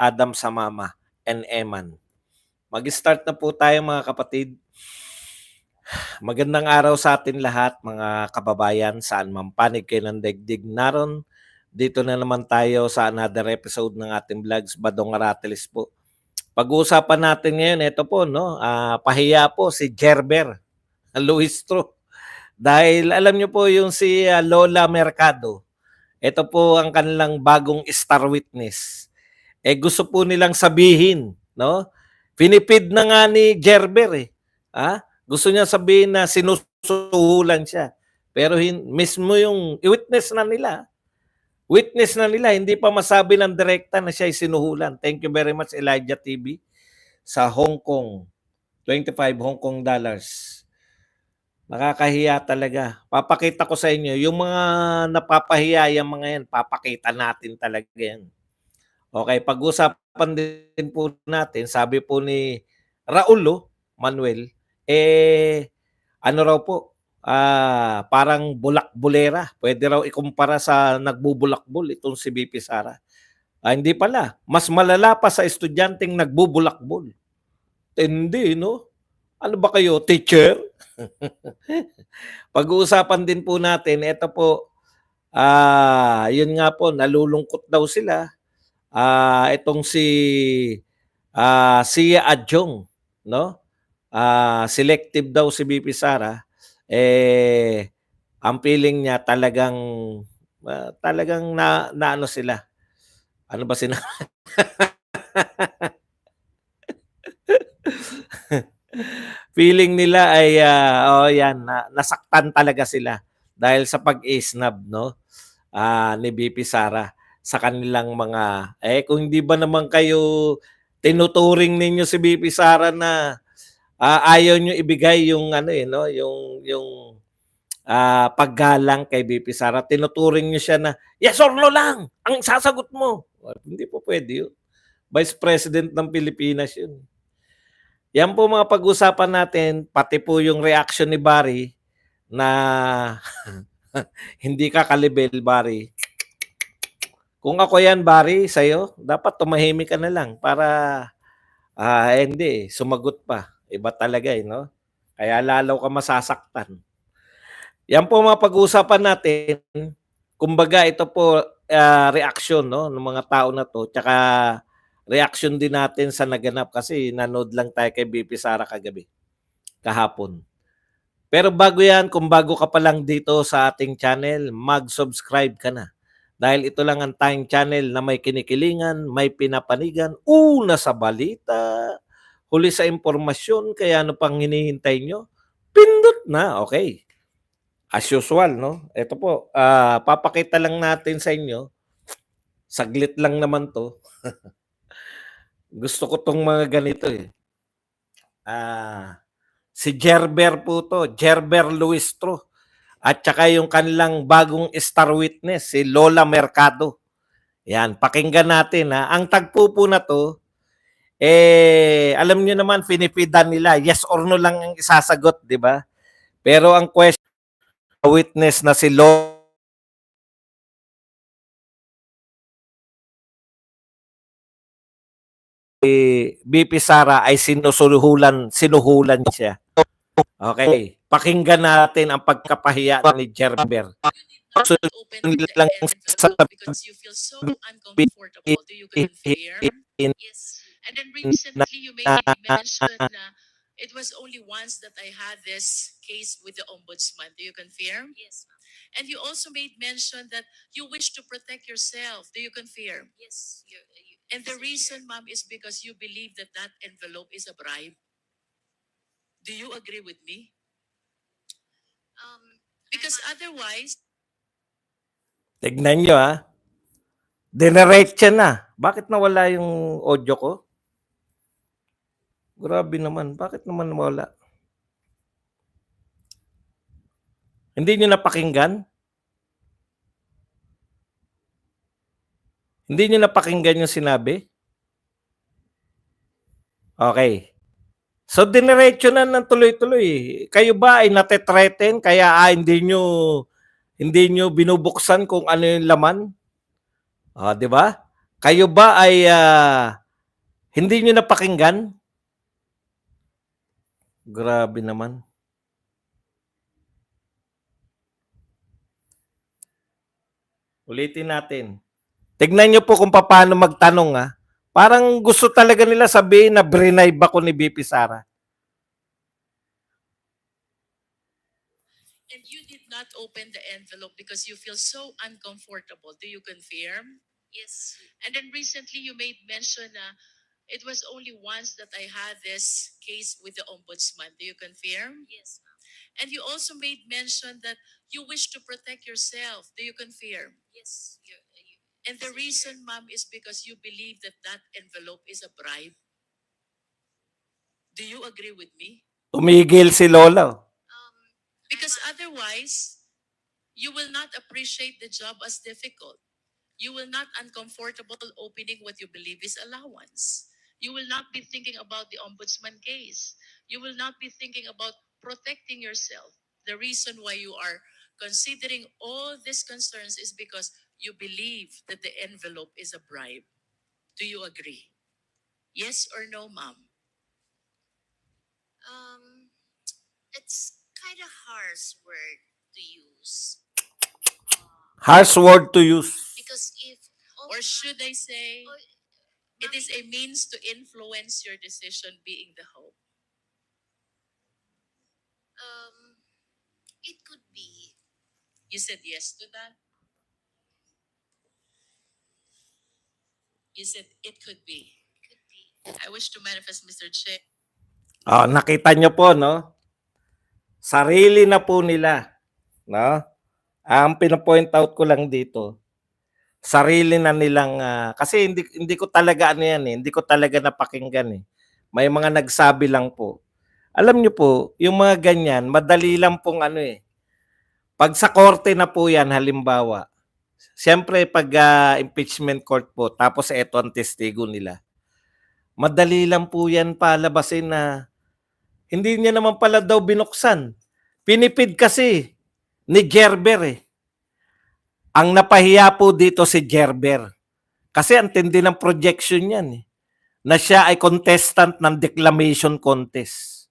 Adam Samama, and Eman. Mag-start na po tayo mga kapatid. Magandang araw sa atin lahat mga kababayan, saan man panig kayo ng daigdig naron. Dito na naman tayo sa another episode ng ating vlogs, Badong Aratelis po. Pag-uusapan natin ngayon, ito po, no, pahiya po si Gerber Luistro. Dahil alam niyo po yung si Lola Mercado, ito po ang kanilang bagong star witness. Gusto po nilang sabihin, no? Pinipid na nga ni Gerber eh. Gusto niya sabihin na sinusuhulan siya. Pero mismo yung witness na nila. Witness na nila, hindi pa masabi ng direkta na siya ay sinuhulan. Thank you very much Elijah TV sa Hong Kong. 25 Hong Kong dollars. Nakakahiya talaga. Papakita ko sa inyo, yung mga napapahiya yung mga yan, papakita natin talaga yan. Okay, pag-usapan din po natin, sabi po ni Raulo Manuel, ano raw po, parang bulak-bulera. Pwede raw ikumpara sa nagbubulakbol itong si BP Sara. Hindi pala, mas malala pa sa estudyanteng nagbubulakbol. Hindi, no? Ano ba kayo, teacher? Pag-uusapan din po natin, ito po, yun nga po, nalulungkot daw sila. Itong si Sia Adjong, no? Selective daw si BP Sara. Ang feeling niya talagang na ano sila. Ano ba sila? Feeling nila ay nasaktan talaga sila dahil sa pag-isnab, no? Ni BP Sara sa kanilang mga kung hindi ba naman kayo tinuturing ninyo si BP Sara na ayaw nyo ibigay yung no, yung paggalang kay BP Sara, tinuturing nyo siya na yes or no lang ang sasagot mo. Hindi po pwede yun. Vice President ng Pilipinas yun. Yan po mga pag-usapan natin, pati po yung reaction ni Barry na hindi ka kalibel, Barry. Kung ako yan, Barry, sa'yo, dapat tumahimik ka na lang para hindi, sumagot pa. Iba talaga no? Kaya lalo ka masasaktan. Yan po mga pag-usapan natin. Kumbaga ito po reaction no, ng mga tao na to. Tsaka reaction din natin sa naganap kasi nanood lang tayo kay BP Sara kagabi, kahapon. Pero bago yan, kung bago ka pa lang dito sa ating channel, mag-subscribe ka na. Dahil ito lang ang tayong channel na may kinikilingan, may pinapanigan, una sa balita, huli sa impormasyon, kaya ano pang hinihintay nyo? Pindot na, okay. As usual, no? Ito po, papakita lang natin sa inyo, saglit lang naman to. Gusto ko tong mga ganito eh. Si Gerber po to, Gerber Luistro. At saka yung kanilang bagong star witness, si Lola Mercado. Yan, pakinggan natin ha. Ang tagpo po na to, alam niyo naman, pinipidan nila, yes or no lang ang isasagot, di ba? Pero ang question, witness na si Lola BP Sara ay sinuhulan siya. Okay, pakinggan natin ang pagkapahiya ni Gerber. So, lang sa because you feel so uncomfortable. Do you confirm? Yes. And then recently you made mention na it was only once that I had this case with the ombudsman. Do you confirm? Yes, ma'am. And you also made mention that you wish to protect yourself. Do you confirm? Yes. And the reason, ma'am, is because you believe that that envelope is a bribe. Do you agree with me? Because otherwise... Tignan nyo ha. Generate na. Bakit nawala yung audio ko? Grabe naman. Bakit naman nawala? Hindi nyo napakinggan? Hindi nyo napakinggan yung sinabi? Okay. So, dinerecho na ng tuloy-tuloy. Kayo ba ay natetreten kaya hindi nyo binubuksan kung ano yung laman? Di ba? Kayo ba ay hindi nyo napakinggan? Grabe naman. Ulitin natin. Tignan nyo po kung paano magtanong ha. Parang gusto talaga nila sabihin na bribe ako ni BP Sara. And you did not open the envelope because you feel so uncomfortable. Do you confirm? Yes. And then recently you made mention na it was only once that I had this case with the ombudsman. Do you confirm? Yes, ma'am. And you also made mention that you wish to protect yourself. Do you confirm? Yes. And the reason, ma'am, is because you believe that that envelope is a bribe. Do you agree with me? Tumigil si Lola. Because otherwise, you will not appreciate the job as difficult. You will not uncomfortable opening what you believe is allowance. You will not be thinking about the ombudsman case. You will not be thinking about protecting yourself. The reason why you are considering all these concerns is because you believe that the envelope is a bribe. Do you agree? Yes or no, ma'am? It's kind of harsh word to use. Harsh word to use. Because if Or should I say, Oh, it is a means to influence your decision being the hope? it could be. You said yes to that? You said it could be. Could be. I wish to manifest, Mr. Che. Nakita nyo po, no? Sarili na po nila. No? Ang pinapoint out ko lang dito, sarili na nilang, kasi hindi ko talaga ano yan eh, hindi ko talaga napakinggan eh. May mga nagsabi lang po. Alam nyo po, yung mga ganyan, madali lang pong ano eh. Pag sa korte na po yan, halimbawa, siyempre pag impeachment court po, tapos eto ang testigo nila, madali lang po yan palabasin na hindi niya naman pala daw binuksan. Pinipid kasi ni Gerber eh. Ang napahiya po dito si Gerber. Kasi ang tindi ng projection yan eh. Na siya ay contestant ng declamation contest.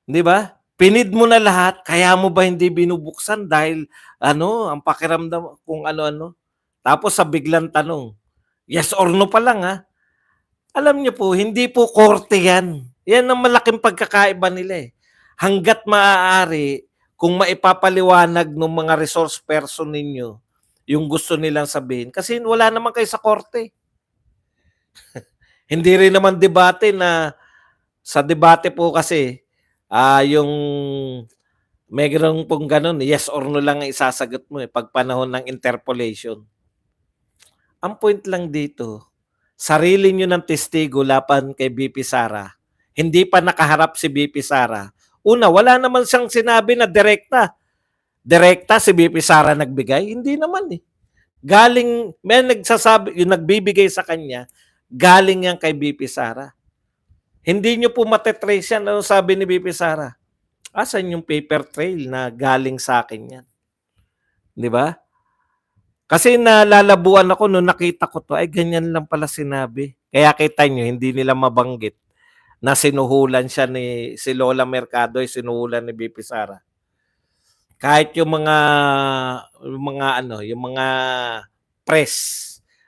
Di ba? Pinid mo na lahat, kaya mo ba hindi binubuksan dahil ang pakiramdam kung ano-ano. Tapos sa biglang tanong, yes or no pa lang ha. Alam niyo po, hindi po korte yan. Yan ang malaking pagkakaiba nila eh. Hanggat maaari, kung maipapaliwanag ng mga resource person ninyo, yung gusto nilang sabihin. Kasi wala naman kayo sa korte. Hindi rin naman debate na, sa debate po kasi, yung may gano'n pong gano'n, yes or no lang ang isasagot mo pag panahon ng interpolation. Ang point lang dito, sarili nyo ng testigo laban kay BP Sara. Hindi pa nakaharap si BP Sara. Una, wala naman siyang sinabi na direkta. Direkta si BP Sara nagbigay? Hindi naman eh. Galing, may nagsasabi, yung nagbibigay sa kanya, galing yan kay BP Sara. Hindi nyo po matetrace yan. Ano sabi ni BP Sara? Asan yung paper trail na galing sa akin yan? Di ba? Kasi nalalabuan ako nung nakita ko to, ay ganyan lang pala sinabi. Kaya kita nyo, hindi nila mabanggit na sinuhulan siya ni si Lola Mercado ay sinuhulan ni BP Sara. Kahit yung mga press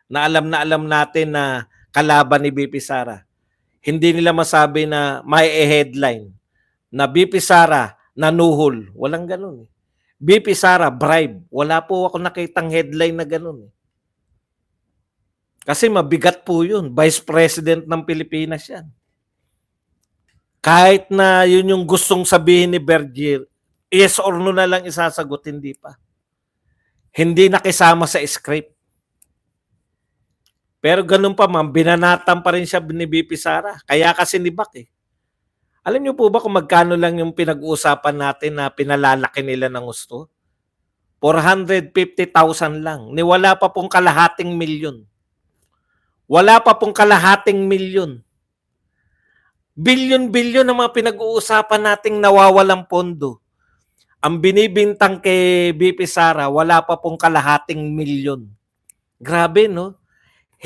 na alam natin na kalaban ni BP Sara. Hindi nila masabi na may headline na BP Sara nanuhol. Walang ganun eh. BP Sara bribe. Wala po ako nakitang headline na ganun eh. Kasi mabigat po yun. Vice President ng Pilipinas yan. Kahit na yun yung gustong sabihin ni Berger, yes or no na lang isasagot, hindi pa. Hindi nakisama sa script. Pero ganun pa ma'am, binanatan pa rin siya ni BP Sara. Kaya kasi nibak eh. Alam niyo po ba kung magkano lang yung pinag-uusapan natin na pinalalaki nila ng gusto? 450,000 lang. Ni wala pa pong kalahating milyon. Wala pa pong kalahating milyon. Bilyon-bilyon ang mga pinag-uusapan nating nawawalang pondo. Ang binibintang kay BP Sara, wala pa pong kalahating milyon. Grabe, no?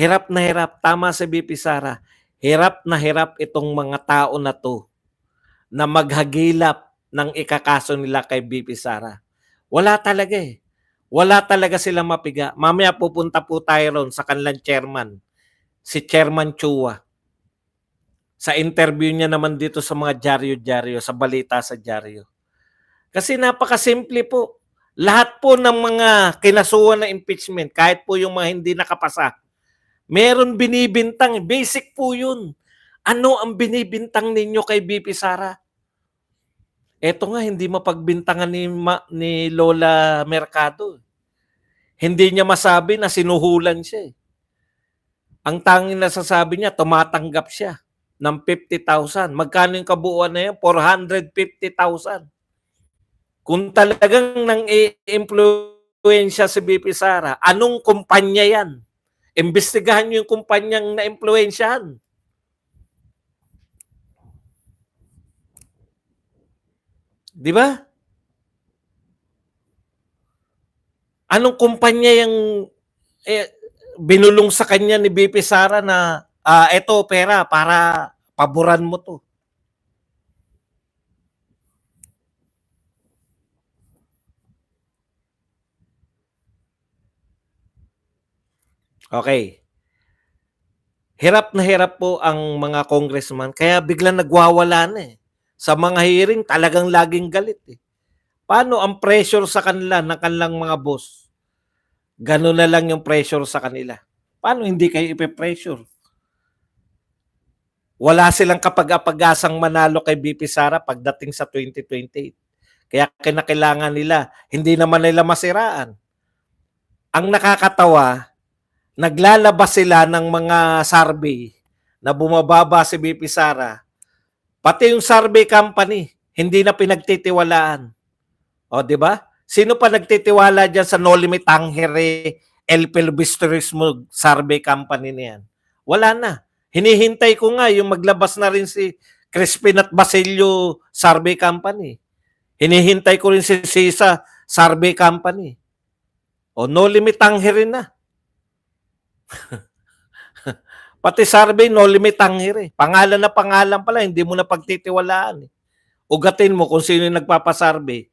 Hirap na hirap, tama si BP Sara, hirap na hirap itong mga tao na 'to na maghagilap ng ikakaso nila kay BP Sara. Wala talaga, eh. Wala talaga silang mapiga. Mamaya pupunta po tayo ro'n sa kanilang chairman, si Chairman Chua. Sa interview niya naman dito sa mga dyaryo-dyaryo, sa balita sa dyaryo. Kasi napakasimple po. Lahat po ng mga kinasuhan na impeachment, kahit po yung mga hindi nakapasa, meron binibintang. Basic po yun. Ano ang binibintang ninyo kay BP Sara? Eto nga, hindi mapagbintangan ni Lola Mercado. Hindi niya masabi na sinuhulan siya. Ang tanging nasasabi niya, tumatanggap siya ng 50,000. Magkano yung kabuuan na yan? 450,000. Kung talagang nang i-impluensya si BP Sara, anong kumpanya yan? Imbestigahan niyo yung kumpanyang na-impluensyahan. Di ba? Anong kumpanya yung binulong sa kanya ni BP Sara na eto pera para paboran mo to? Okay. Hirap na hirap po ang mga congressman kaya biglang nagwawala na eh. Sa mga hearing talagang laging galit eh. Paano ang pressure sa kanila ng kanilang mga boss? Ganun na lang yung pressure sa kanila. Paano hindi kayo ipe-pressure? Wala silang kapag-apagasang manalo kay BP Sara pagdating sa 2028. Kaya kinakailangan nila, hindi naman nila masiraan. Ang nakakatawa, naglalabas sila ng mga survey na bumababa si BP Sara. Pati yung survey company, hindi na pinagtitiwalaan. O, di ba? Sino pa nagtitiwala dyan sa No Limit Tangere El Pelbistrismo survey company niyan? Wala na. Hinihintay ko nga yung maglabas na rin si Crispin at Basilio survey company. Hinihintay ko rin si Sisa survey company. O, No Limit Tangere na. Pati survey, No Limit Tangere. Pangalan na pangalan pala, hindi mo na pagtitiwalaan. Ugatin mo kung sino yung nagpapasurvey.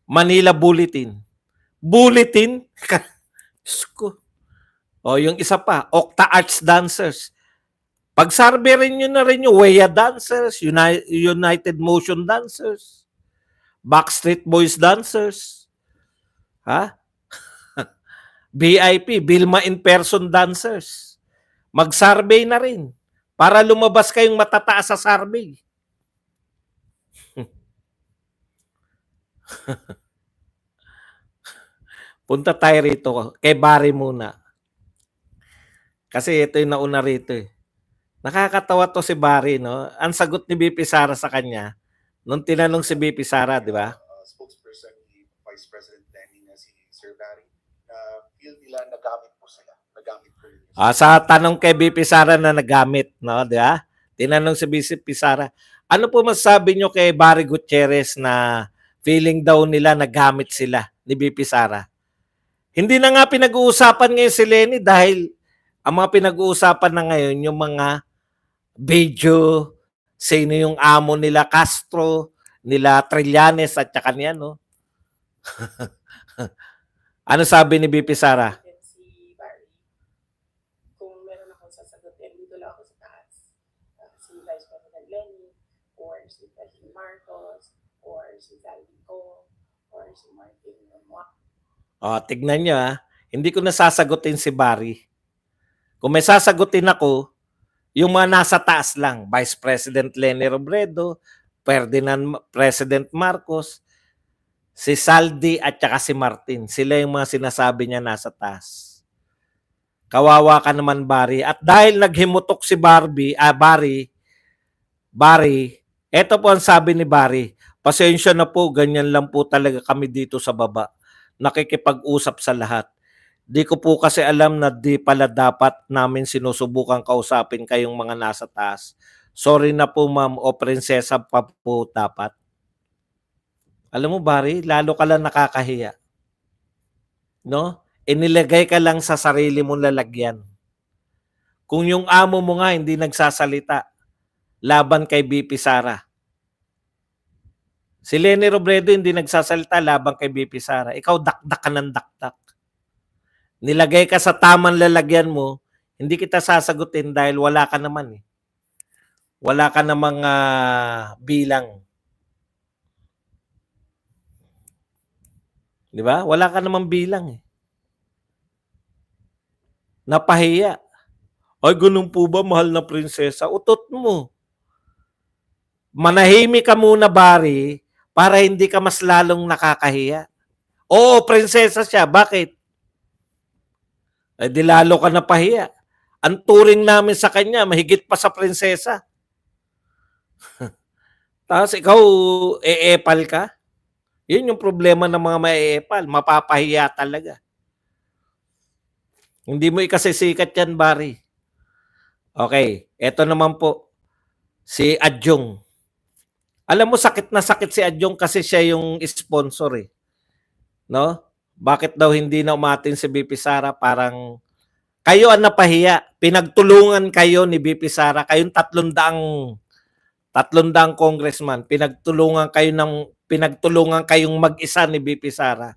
Manila Bulletin. Bulletin? O, yung isa pa, Octa Arts Dancers. Pag-survey rin nyo na rin yung Weya Dancers, United Motion Dancers, Backstreet Boys Dancers, ha? BIP, Vilma In Person Dancers. Mag-survey na rin para lumabas kayong matataas sa survey. Punta tayo rito kay Barry muna. Kasi ito yung nauna rito eh. Nakakatawa to si Barry, no? Ang sagot ni BP Sara sa kanya, nung tinanong si BP Sara, di ba? Spokesperson ni Vice President Lenny na si Sir Barry, feel nila nagamit po sila. Nagamit po yun. Sa tanong kay BP Sara na nagamit, no? Di ba? Tinanong si BP Sara, ano po masasabi nyo kay Barry Gutierrez na feeling daw nila nagamit sila ni BP Sara? Hindi na nga pinag-uusapan ngayon si Lenny dahil ang mga pinag-uusapan na ngayon yung mga video, sino yung amo nila Castro, nila Trillanes at saka niya, no? Ano sabi ni BP Sara? Si Barry, kung meron akong sasagutin, dito lang ako sa taas. Si Vice President Lenny, or si President Marcos, or si Zaldi Ko, or si Martin Romuald. O, tignan nyo ha. Hindi ko nasasagutin si Barry. Kung may sasagutin ako, yung mga nasa taas lang. Vice President Leni Robredo, President Marcos, si Saldi at saka si Martin. Sila yung mga sinasabi niya nasa taas. Kawawa ka naman, Barry. At dahil naghimutok si Barry, eto po ang sabi ni Barry, pasensya na po, ganyan lang po talaga kami dito sa baba. Nakikipag-usap sa lahat. Di ko po kasi alam na di pala dapat namin sinusubukan kausapin kayong mga nasa taas. Sorry na po ma'am o prinsesa pa po dapat. Alam mo Barry, lalo ka lang nakakahiya. No? Inilagay ka lang sa sarili mong lalagyan. Kung yung amo mo nga hindi nagsasalita laban kay BP Sara. Si Leni Robredo hindi nagsasalita laban kay BP Sara. Ikaw dakdak ka ng dakdak. Nilagay ka sa tamang lalagyan mo, hindi kita sasagutin dahil wala ka naman eh. Wala ka namang bilang. Di ba? Wala ka namang bilang eh. Napahiya. Ay, ganun po ba, mahal na prinsesa? Utot mo. Manahimik ka muna, Barry, para hindi ka mas lalong nakakahiya. Oo, prinsesa siya. Bakit? Eh, di lalo ka napahiya. Ang turing namin sa kanya, mahigit pa sa prinsesa. Tapos ikaw, e-epal ka? Yun yung problema ng mga mae-epal. Mapapahiya talaga. Hindi mo ikasisikat yan, Barry. Okay, eto naman po. Si Adjong. Alam mo, sakit na sakit si Adjong kasi siya yung sponsor eh. No? Bakit daw hindi na umatin si BP Sara? Parang kayo ang napahiya. Pinagtulungan kayo ni BP Sara. Kayong 300 congressman. Pinagtulungan kayong mag-isa ni BP Sara.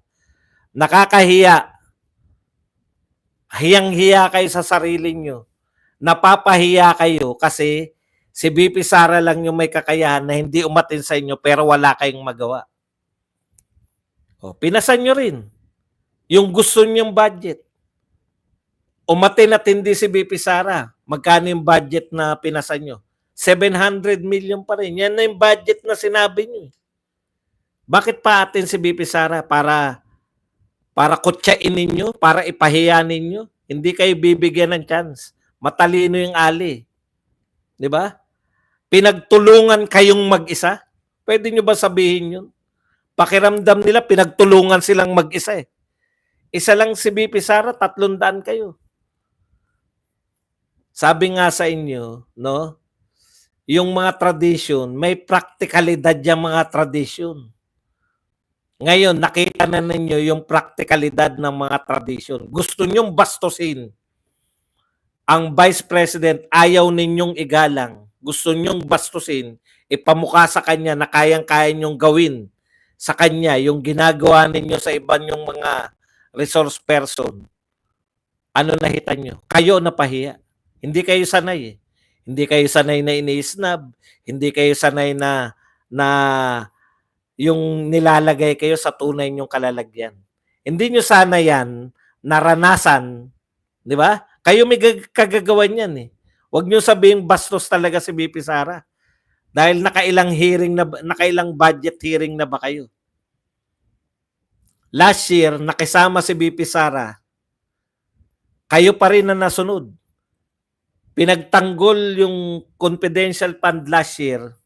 Nakakahiya. Hiyang-hiya kayo sa sarili nyo. Napapahiya kayo kasi si BP Sara lang yung may kakayahan na hindi umatin sa inyo pero wala kayong magawa. O, pinasan nyo rin yung gusto nyong budget. Umatin at hindi si BP Sara. Magkano yung budget na pinasan nyo? 700 million pa rin. Yan na yung budget na sinabi nyo. Bakit pa atin si BP Sara? Para kutsain ninyo? Para ipahiya ninyo? Hindi kayo bibigyan ng chance. Matalino yung ali. Di ba? Pinagtulungan kayong mag-isa? Pwede nyo ba sabihin yun? Pakiramdam nila, pinagtulungan silang mag-isa eh. Isa lang si BP Sara, 300 kayo. Sabi nga sa inyo, no? Yung mga tradition, may praktikalidad yung mga tradition. Ngayon, nakita na ninyo yung praktikalidad ng mga tradition. Gusto nyong bastusin. Ang Vice President, ayaw ninyong igalang. Gusto nyong bastusin, ipamukha sa kanya na kayang-kaya nyong gawin sa kanya yung ginagawa ninyo sa iba nyong mga resource person. Ano nakita nyo? Kayo napahiya. Hindi kayo sanay eh. Hindi kayo sanay na ini-snub. Hindi kayo sanay na yung nilalagay kayo sa tunay nyong kalalagyan. Hindi nyo sana yan naranasan, di ba? Kayo may kagagawan yan eh. Huwag nyo sabihin bastos talaga si BP Sara. Dahil nakailang budget hearing na ba kayo? Last year, nakisama si BP Sara. Kayo pa rin na nasunod. Pinagtanggol yung confidential fund last year.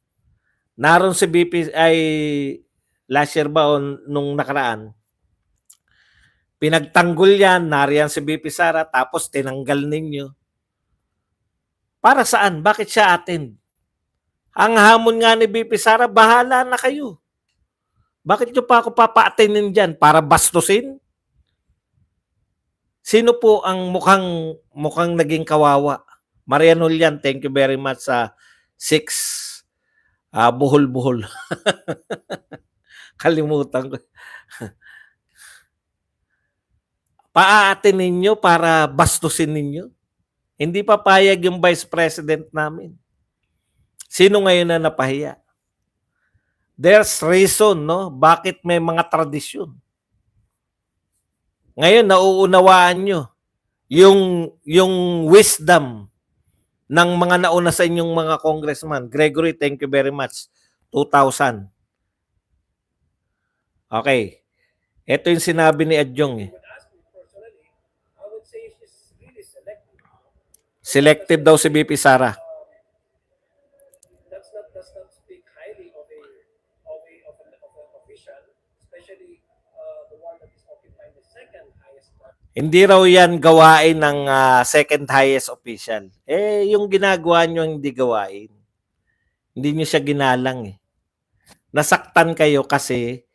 Naroon si BP ay last year ba o nung nakaraan. Pinagtanggol yan, nariyan si BP Sara, tapos tinanggal ninyo. Para saan? Bakit siya attend? Ang hamon nga ni BP Sara, bahala na kayo. Bakit nyo pa ako papa-attendin dyan? Para bastusin? Sino po ang mukhang naging kawawa? Marian Julian, thank you very much sa 6 buhol-buhol. Kalimutan ko. Paaatin ninyo para bastusin ninyo. Hindi papayag yung Vice President namin. Sino ngayon na napahiya? There's reason, no? Bakit may mga tradisyon. Ngayon, nauunawaan nyo yung wisdom ng mga nauna sa inyong mga congressman. Gregory, thank you very much. 2,000. Okay. Ito yung sinabi ni Adjong eh. I would say she's really selective. Selective daw si BP Sara. Does not speak highly of an official, especially the one that is occupying the second highest. Hindi raw yan gawain ng second highest official. Eh, yung ginagawa nyo hindi gawain. Hindi nyo siya ginalang eh. Nasaktan kayo kasi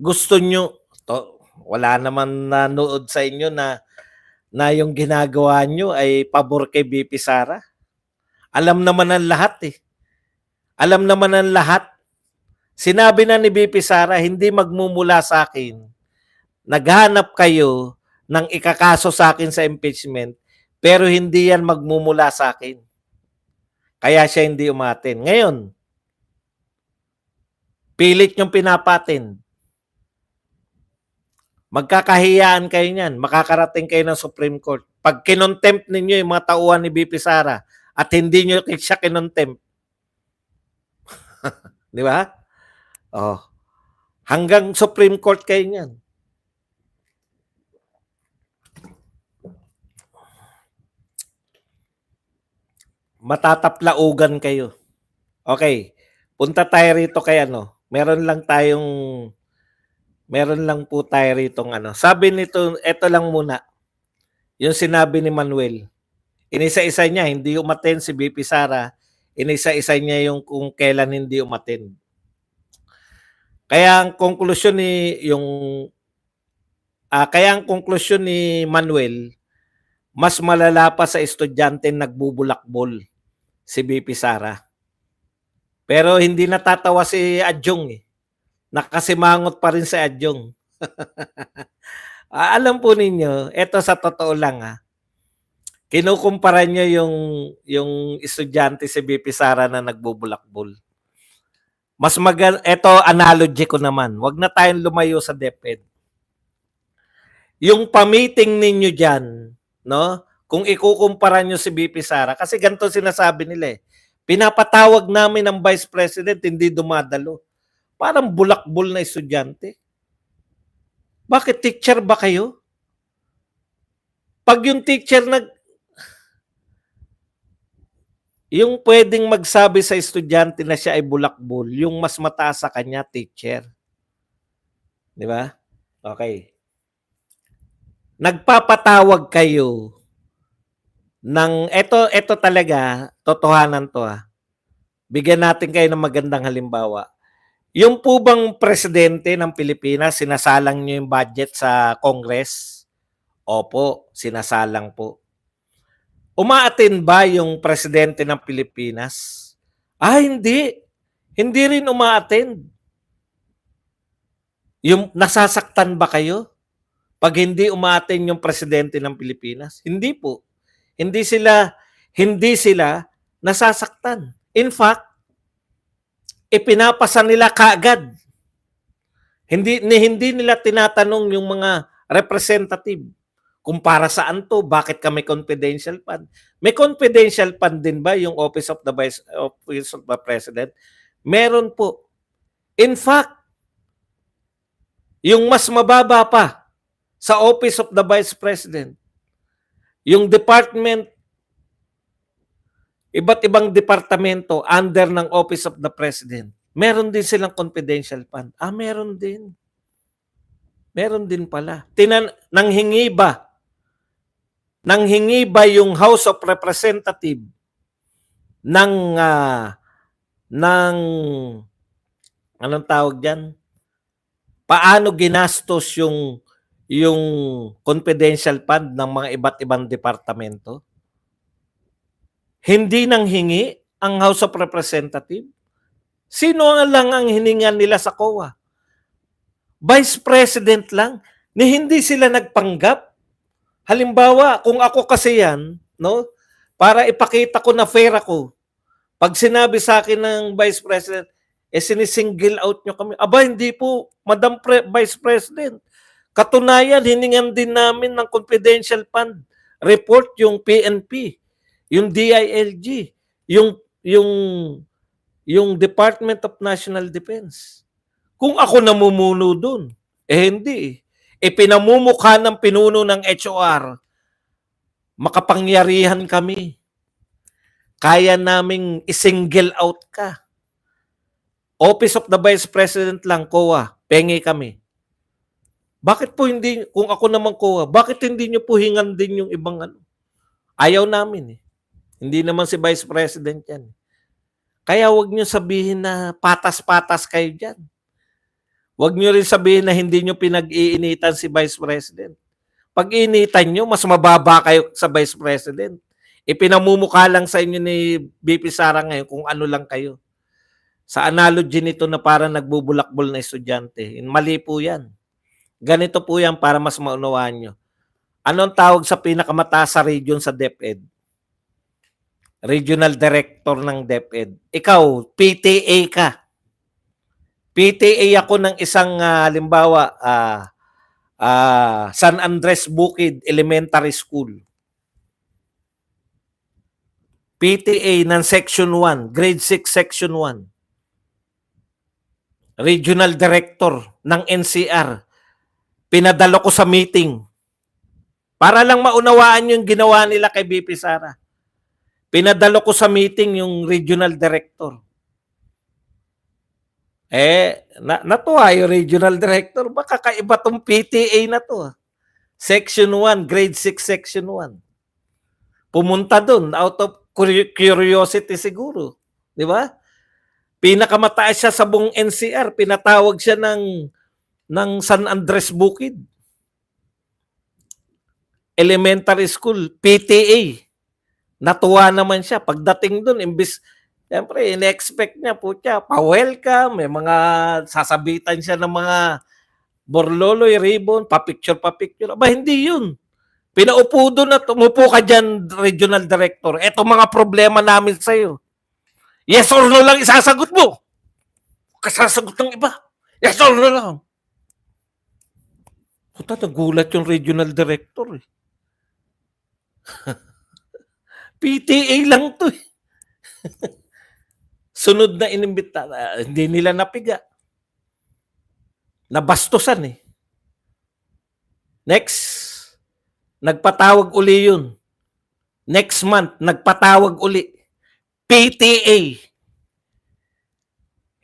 gusto nyo, wala naman nanood sa inyo na na yung ginagawa nyo ay pabor kay BP Sara. Alam naman ng lahat eh. Alam naman ng lahat. Sinabi na ni BP Sara, hindi magmumula sa akin. Naghanap kayo ng ikakaso sa akin sa impeachment, pero hindi yan magmumula sa akin. Kaya siya hindi umatin. Ngayon, pilit yung pinapatin. Magkakahiyaan kayo niyan. Makakarating kayo ng Supreme Court. Pag kinontempt ninyo yung mga tauhan ni BP Sara at hindi nyo siya kinontempt. Di ba? Oh. Hanggang Supreme Court kayo niyan. Matataplaugan kayo. Okay. Punta tayo rito kay ano. Meron lang po tayo rito Sabi nito, eto lang muna. Yung sinabi ni Manuel. Inisa-isa niya, hindi umaten si BP Sara. Inisa-isa niya yung kung kailan hindi umaten. Kaya ang konklusyon ni Manuel, mas malala pa sa estudyante nagbubulakbol si BP Sara. Pero hindi natatawa si Adjong eh. Nakasimangot pa rin si Adjong. Alam po ninyo, eto sa totoo lang kinukumpara niya yung estudyante si BP Sara na nagbubulakbol. Eto analogy ko naman. Wag na tayong lumayo sa DepEd. Yung pamiting ninyo diyan, no? Kung ikukumpara nyo si BP Sara, kasi ganito sinasabi nila eh. Pinapatawag namin ang Vice President, hindi dumadalo. Parang bulakbol na estudyante. Bakit teacher ba kayo? Pag yung teacher yung pwedeng magsabi sa estudyante na siya ay bulakbol, yung mas mataas sa kanya, teacher. Di ba? Okay. Nagpapatawag kayo ng, eto talaga, totohanan to Bigyan natin kayo ng magandang halimbawa. Yung po bang presidente ng Pilipinas, sinasalang niyo yung budget sa Congress? Opo, sinasalang po. Umaattend ba yung presidente ng Pilipinas? Hindi. Hindi rin umaattend. Yung nasasaktan ba kayo pag hindi umaattend yung presidente ng Pilipinas? Hindi po. Hindi sila nasasaktan. In fact, ipinapasa nila kaagad. Hindi nila tinatanong yung mga representative kung para saan to, bakit kami confidential fund. May confidential fund din ba yung Office of the President? Meron po. In fact, yung mas mababa pa sa Office of the Vice President, yung department, iba't ibang departamento under ng Office of the President, meron din silang confidential fund. Meron din. Meron din pala. Nanghingi ba yung House of Representative ng anong tawag diyan? Paano ginastos yung confidential fund ng mga iba't ibang departamento? Hindi nanghingi ang House of Representative? Sino lang ang hiningan nila sa COA? Vice President lang, ni hindi sila nagpanggap. Halimbawa, kung ako kasi yan, no, para ipakita ko na fair ako, pag sinabi sa akin ng Vice President, sinisingle out nyo kami. Hindi po, Madam Vice President. Katunayan, hiningan din namin ng confidential fund report yung PNP, yung DILG, yung Department of National Defense. Kung ako namumuno dun, hindi. Pinamumukha ng pinuno ng HOR, makapangyarihan kami. Kaya naming isingle out ka. Office of the Vice President lang, COA, pengi kami. Bakit po hindi, kung ako naman COA, bakit hindi nyo po hingan din yung ibang Ayaw namin Hindi naman si Vice President yan. Kaya wag nyo sabihin na patas-patas kayo dyan. Wag nyo rin sabihin na hindi nyo pinag-iinitan si Vice President. Pag initan nyo, mas mababa kayo sa Vice President. Ipinamumukha lang sa inyo ni VP Sara ngayon kung ano lang kayo. Sa analogy nito na parang nagbubulakbol na estudyante, mali po yan. Ganito po yan para mas maunawaan nyo. Anong tawag sa pinakamataas sa region sa DepEd? Regional Director ng DepEd. Ikaw, PTA ka. PTA ako ng isang halimbawa, San Andres Bukid Elementary School. PTA ng Section 1, Grade 6 Section 1. Regional Director ng NCR. Pinadalo ko sa meeting. Para lang maunawaan yung ginawa nila kay BP Sara. Pinadalo ko sa meeting yung Regional Director. Natuwa yung Regional Director. Baka kaiba tong PTA na to. Section 1, Grade 6 Section 1. Pumunta dun out of curiosity siguro. Di ba? Pinakamataas siya sa buong NCR. Pinatawag siya ng San Andres Bukid Elementary School, PTA. Natuwa naman siya. Pagdating dun, imbis, siyempre, in-expect niya po siya, pa-welcome, may mga sasabitan siya ng mga borloloy, ribbon, pa-picture. Aba, hindi yun. Pinaupo doon at umupo ka dyan, Regional Director. Eto mga problema namin sa'yo. Yes or no lang isasagot mo. Kasasagot ng iba. Yes or no lang. Puta, nagulat yung Regional Director. PTA lang to. Sunod na inimbita. Hindi nila napiga. Nabastusan . Next, nagpatawag uli yun. Next month, nagpatawag uli. PTA.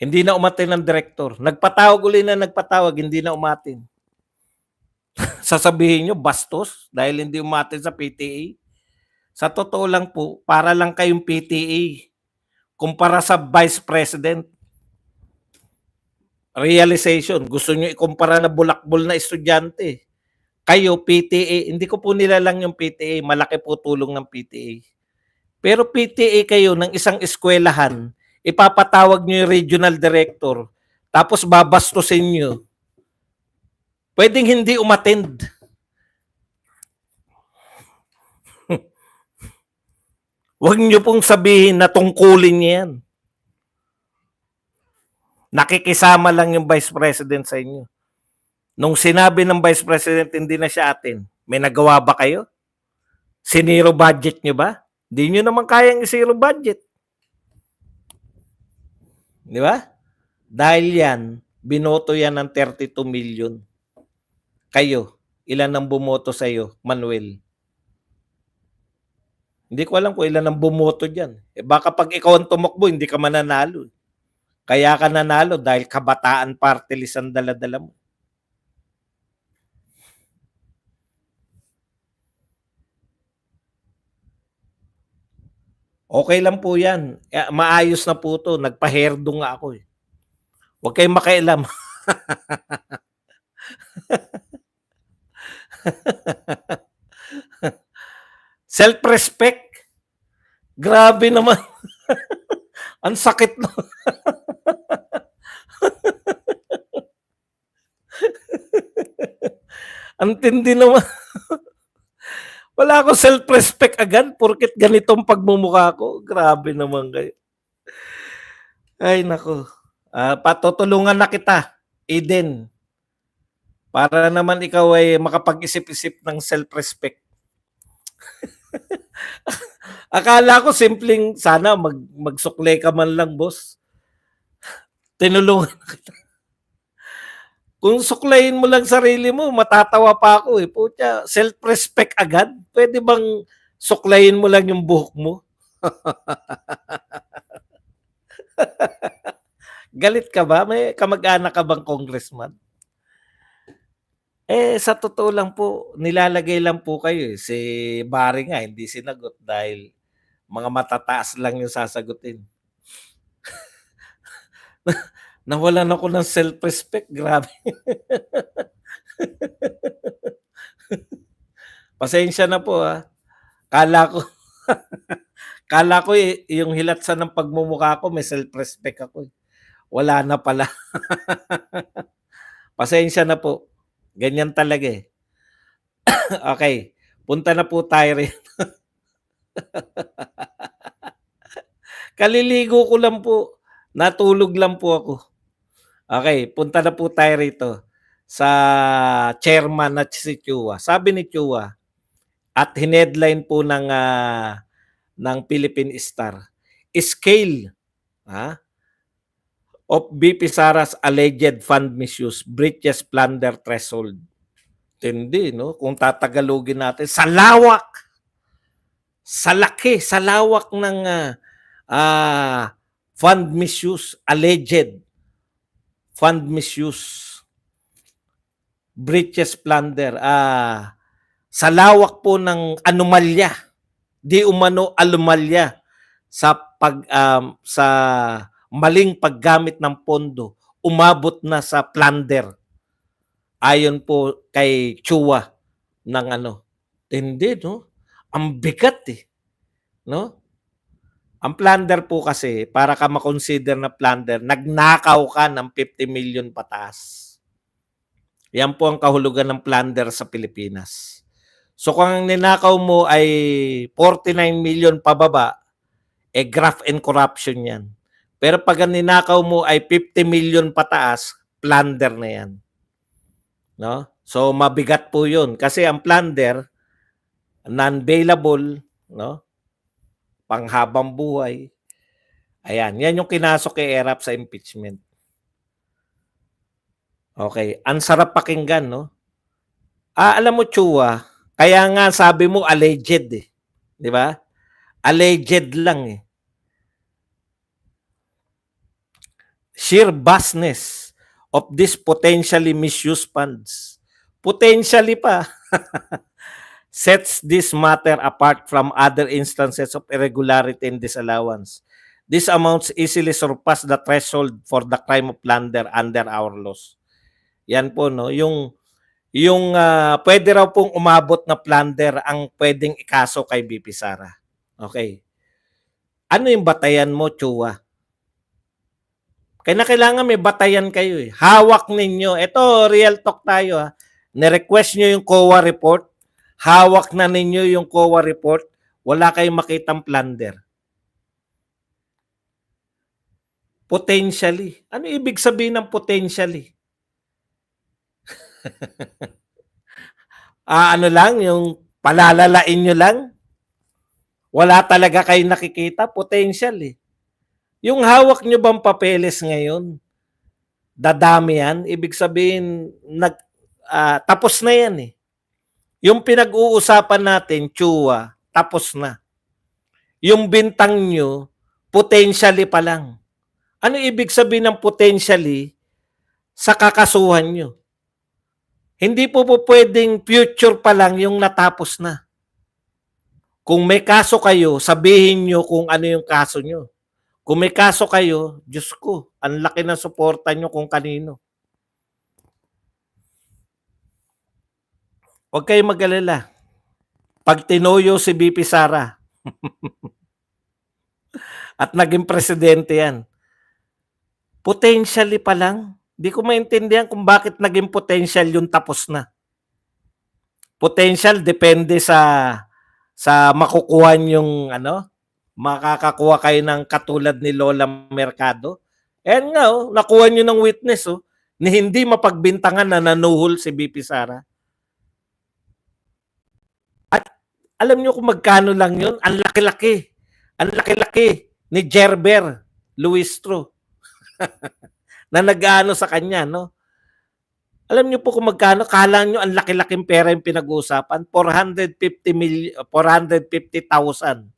Hindi na umatin ng director. Nagpatawag uli na nagpatawag, hindi na umatin. Sasabihin nyo, bastos dahil hindi umatin sa PTA. Sa totoo lang po, para lang kayong PTA. Kumpara sa Vice President. Realization, gusto nyo ikumpara na bulakbol na estudyante. Kayo, PTA, hindi ko po nilalang yung PTA, malaki po tulong ng PTA. Pero PTA kayo ng isang eskwelahan, ipapatawag nyo yung regional director, tapos babastusin nyo. Pwedeng hindi umattend. Huwag nyo pong sabihin na tungkulin niya yan. Nakikisama lang yung Vice President sa inyo. Nung sinabi ng Vice President, hindi na siya atin, may nagawa ba kayo? Siniro budget nyo ba? Hindi nyo naman kayang isiro budget. Di ba? Dahil yan, binoto yan ng 32 million. Kayo, ilan ang bumoto sa'yo, Manuel? Hindi ko alam kung ilan ang bumoto dyan. Baka pag ikaw ang tumakbo, hindi ka mananalo. Kaya ka nanalo dahil kabataan party list ang dala-dala mo. Okay lang po yan. Maayos na po to. Nagpa-hairdo nga ako . Huwag kayong makialam. Self-respect. Grabe naman. Ang sakit no. Ang tindi naman. Wala akong self-respect agad porket ganitong pagmumukha ko. Grabe naman kayo. Ay, nako. Patutulungan na kita, Eden. Para naman ikaw ay makapag-isip-isip ng self-respect. Akala ko simpleng sana magsuklay ka man lang, boss. Tinulungan na kita. Kung suklayin mo lang sarili mo, matatawa pa ako . Pucha, self-respect agad? Pwede bang suklayin mo lang yung buhok mo? Galit ka ba? May kamag-anak ka bang congressman? Sa totoo lang po, nilalagay lang po kayo . Si Barry nga, hindi sinagot dahil mga matataas lang yung sasagutin. Nawalan ako ng self-respect. Grabe. Pasensya na po ha. Kala ko, kala ko yung hilatsan ng pagmumukha ko, may self-respect ako. Wala na pala. Pasensya na po. Ganyan talaga eh. Okay. Punta na po tayo rin. Kaliligo ko lang po. Natulog lang po ako. Okay, punta na po tayo rito sa chairman na si Chua. Sabi ni Chua, at hinedline po ng Philippine Star, scale of BP Sara's alleged fund misuse breaches plunder threshold. Tindi, no? Kung tatagalogin natin, sa lawak, sa laki, sa lawak ng fund misuse, alleged fund misuse, breaches plunder, sa lawak po ng anomalya, di umano anomalya sa sa maling paggamit ng pondo, umabot na sa plunder. Ayon po kay Chua ng hindi, no? Ang bigat eh, no? Ang plunder po kasi, para ka makonsider na plunder, nagnakaw ka ng 50 million pataas. Yan po ang kahulugan ng plunder sa Pilipinas. So kung ang ninakaw mo ay 49 million pababa, graft and corruption yan. Pero pag ang ninakaw mo ay 50 million pataas, plunder na yan. No? So mabigat po yun. Kasi ang plunder, non-bailable, no? Panghabang buhay. Ayan, yan yung kinasok kay ERAP sa impeachment. Okay, ang sarap pakinggan, no? Alam mo, Chua, kaya nga sabi mo alleged eh. Di ba? Alleged lang eh. Sheer vastness of this potentially misused funds. Potentially pa. Sets this matter apart from other instances of irregularity and disallowance. These amounts easily surpass the threshold for the crime of plunder under our laws. Yan po, no? Yung pwede raw pong umabot na plunder ang pwedeng ikaso kay BP Sara. Okay. Ano yung batayan mo, Chua? Kailangan may batayan kayo eh. Hawak ninyo. Ito, real talk tayo ha. Nirequest nyo yung COA report. Hawak na ninyo yung COA report. Wala kayong makitang plunder. Potentially. Ano ibig sabihin ng potentially? Ano lang, yung palalalain nyo lang? Wala talaga kayong nakikita? Potential eh. Yung hawak nyo bang papeles ngayon, dadami yan? Ibig sabihin, tapos na yan eh. Yung pinag-uusapan natin, Chua, tapos na. Yung bintang nyo, potentially pa lang. Ano ibig sabihin ng potentially sa kakasuhan nyo? Hindi po pwedeng future pa lang yung natapos na. Kung may kaso kayo, sabihin nyo kung ano yung kaso nyo. Kung may kaso kayo, Diyos ko, ang laki ng suporta nyo kung kanino. Huwag kayong mag-alala. Pag tinuyo si BP Sara at naging presidente yan, potentially pa lang. Di ko maintindihan kung bakit naging potential yung tapos na. Potential depende sa makukuha yung makakakuha kayo ng katulad ni Lola Mercado. Ayan nga, nakuha nyo ng witness, ni hindi mapagbintangan na nanuhol si BP Sara. At alam nyo kung magkano lang yun? Ang laki-laki. Ang laki-laki ni Gerber Luistro na nag-ano sa kanya, no? Alam niyo po kung magkano, kala nyo ang laki-laking pera yung pinag-uusapan, 450,000.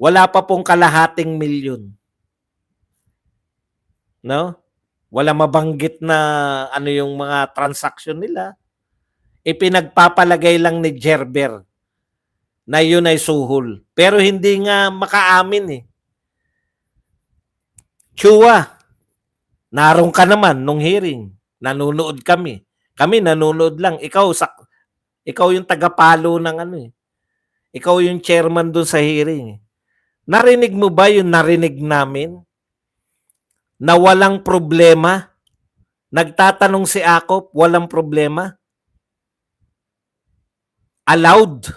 Wala pa pong kalahating milyon. No? Wala mabanggit na ano yung mga transaction nila. Ipinagpapalagay lang ni Gerber na yun ay suhol. Pero hindi nga makaamin eh. Chua, naroon ka naman nung hearing. Nanonood kami. Kami nanonood lang. Ikaw, Ikaw yung tagapalo ng ano eh. Ikaw yung chairman doon sa hearing. Narinig mo ba yung narinig namin? Na walang problema? Nagtatanong si Akop, walang problema? Allowed?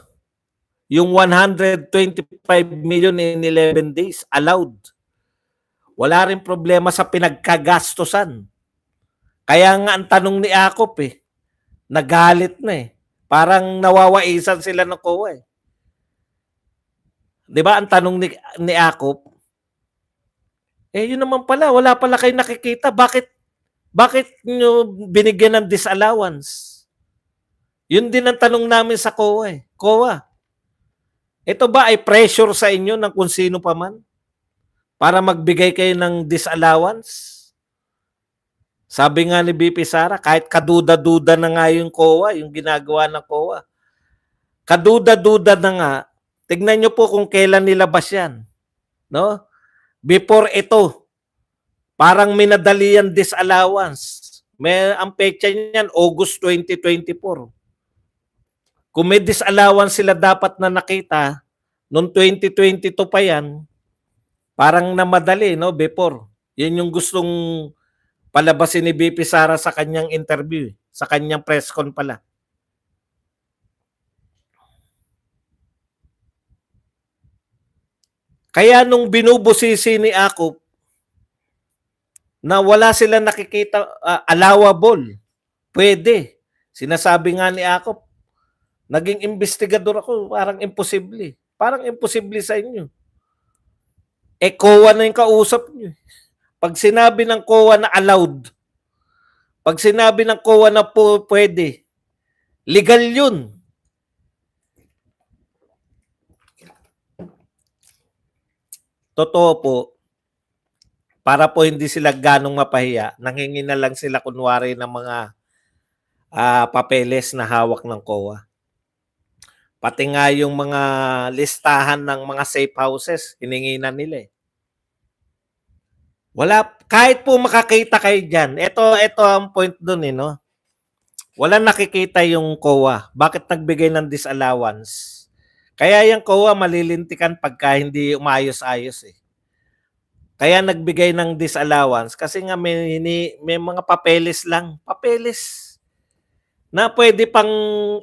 Yung 125 million in 11 days, allowed. Wala rin problema sa pinagkagastosan. Kaya nga ang tanong ni Akop nagalit na Parang nawawaisan sila ng COA 'Di ba ang tanong ni Akop, yun naman pala, wala pala kayo nakikita. Bakit nyo binigyan ng disallowance? Yun din ang tanong namin sa COA COA, ito ba ay pressure sa inyo ng kung sino pa man para magbigay kayo ng disallowance? Sabi nga ni BP Sara, kahit kaduda-duda na nga yung COA, yung ginagawa ng COA. Kaduda-duda na nga, tignan nyo po kung kailan nilabas yan. No? Before ito, parang minadali yan disallowance. Ang petsa niyan, August 2024. Kung may disallowance sila dapat na nakita, noong 2022 pa yan, parang namadali, no? Before. Yan yung gustong palabasin ni BP Sara sa kanyang interview, sa kanyang press con pala. Kaya nung binubusisi ni Akop na wala sila nakikita allowable, pwede. Sinasabi nga ni Akop, naging investigador ako, parang imposible. Parang imposible sa inyo. COA na yung kausap nyo. Pag sinabi ng COA na allowed, pag sinabi ng COA na pwede, legal yun. Totoo po, para po hindi sila ganong mapahiya, nanghingi na lang sila kunwari ng mga papeles na hawak ng COA. Pati nga yung mga listahan ng mga safe houses, hiningi na nila Wala, kahit po makakita kayo dyan, ito ang point dun no? Wala nakikita yung COA. Bakit nagbigay ng disallowance? Kaya yung COA malilintikan pagka hindi umayos-ayos Kaya nagbigay ng disallowance kasi nga may mga papeles lang. Papeles na pwede pang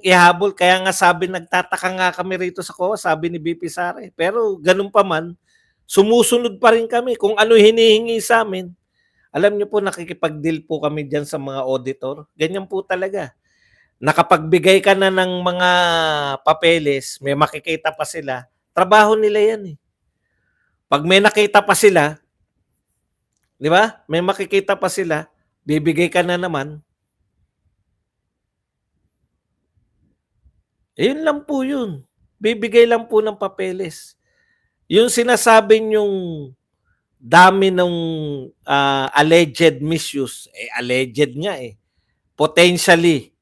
ihabol. Kaya nga sabi, nagtataka nga kami rito sa COA, sabi ni BP Sara. Pero ganun pa man, sumusunod pa rin kami kung ano hinihingi sa amin. Alam niyo po, nakikipag-deal po kami dyan sa mga auditor. Ganyan po talaga. Nakapagbigay ka na ng mga papeles, may makikita pa sila, trabaho nila yan Pag may nakita pa sila, di ba? May makikita pa sila, bibigay ka na naman. Yun lang po yun. Bibigay lang po ng papeles. Yung sinasabi yung dami ng alleged misuse, alleged nga potentially.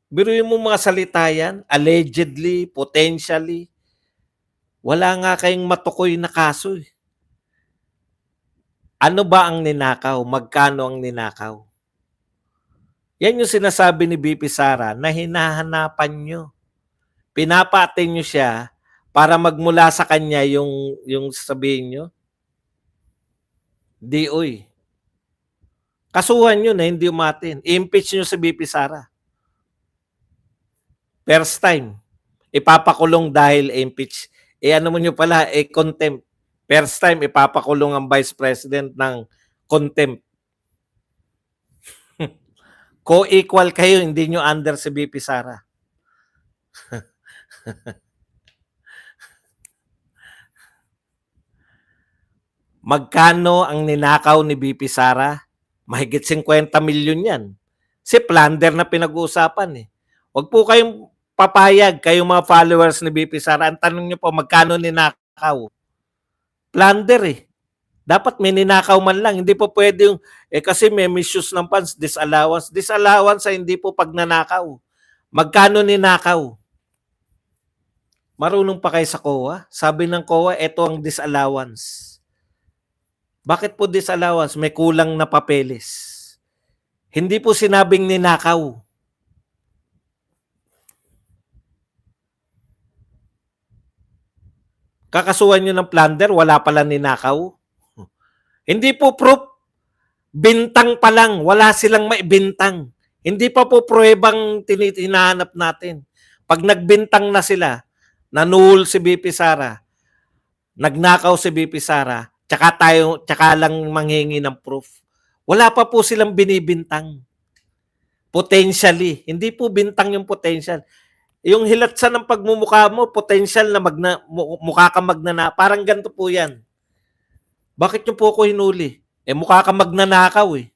Biruin mo mga salita yan, allegedly, potentially. Wala nga kayong matukoy na kaso Ano ba ang ninakaw? Magkano ang ninakaw? Yan yung sinasabi ni BP Sara na hinahanapan nyo. Pinapaatin nyo siya para magmula sa kanya yung sabihin nyo. Di Kasuhan nyo na hindi umatin. Impeach nyo si BP Sara. First time. Ipapakulong dahil impeach. Ano mo nyo pala, contempt. First time, ipapakulong ang Vice President ng contempt. Co-equal kayo, hindi nyo under si BP Sara. Magkano ang ninakaw ni BP Sara? Mahigit 50 milyon yan. Si plunder na pinag-uusapan Huwag po kayong papayag, kayong mga followers ni BP Sara. Ang tanong nyo po, magkano ninakaw? Plunder Dapat may ninakaw man lang. Hindi po pwede yung, kasi may misuse ng funds, disallowance. Disallowance ay hindi po pagnanakaw. Magkano ninakaw? Marunong pa kayo sa COA? Sabi ng COA, ito ang disallowance. Bakit po disallowance? May kulang na papeles. Hindi po sinabing ninakaw. Kakasuhan nyo ng plunder, wala pala ninakaw. Hindi po proof. Bintang pa lang, wala silang maibintang. Hindi pa po pruwebang hinahanap natin. Pag nagbintang na sila, nanuhol si BP Sara, nagnakaw si BP Sara, tsaka lang manghingi ng proof. Wala pa po silang binibintang. Potentially. Hindi po bintang yung potential. Yung hilatsa ng pagmumukha mo, potential na mukha ka magnana. Parang ganito po yan. Bakit nyo po ako hinuli? Mukha ka magnanakaw eh.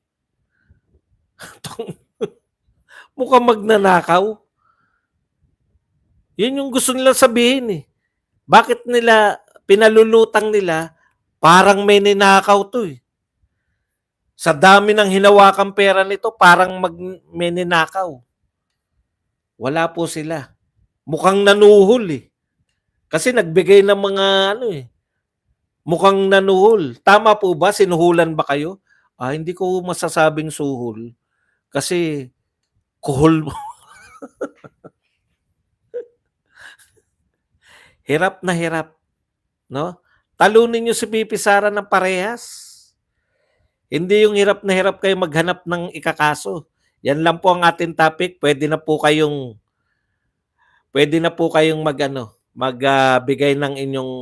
Mukha magnanakaw. Yun yung gusto nila sabihin eh. Bakit nila, pinalulutang nila, parang may ninakaw to eh. Sa dami ng hinawakang pera nito, parang may ninakaw. Wala po sila. Mukhang nanuhol eh. Kasi nagbigay ng mga mukhang nanuhol. Tama po ba? Sinuhulan ba kayo? Hindi ko masasabing suhol. Kasi kuhol mo. Hirap na hirap. No? Talunin nyo si BP Sara ng parehas. Hindi yung hirap na hirap kayo maghanap ng ikakaso. Yan lang po ang ating topic. Pwede na po kayong magbigay ng inyong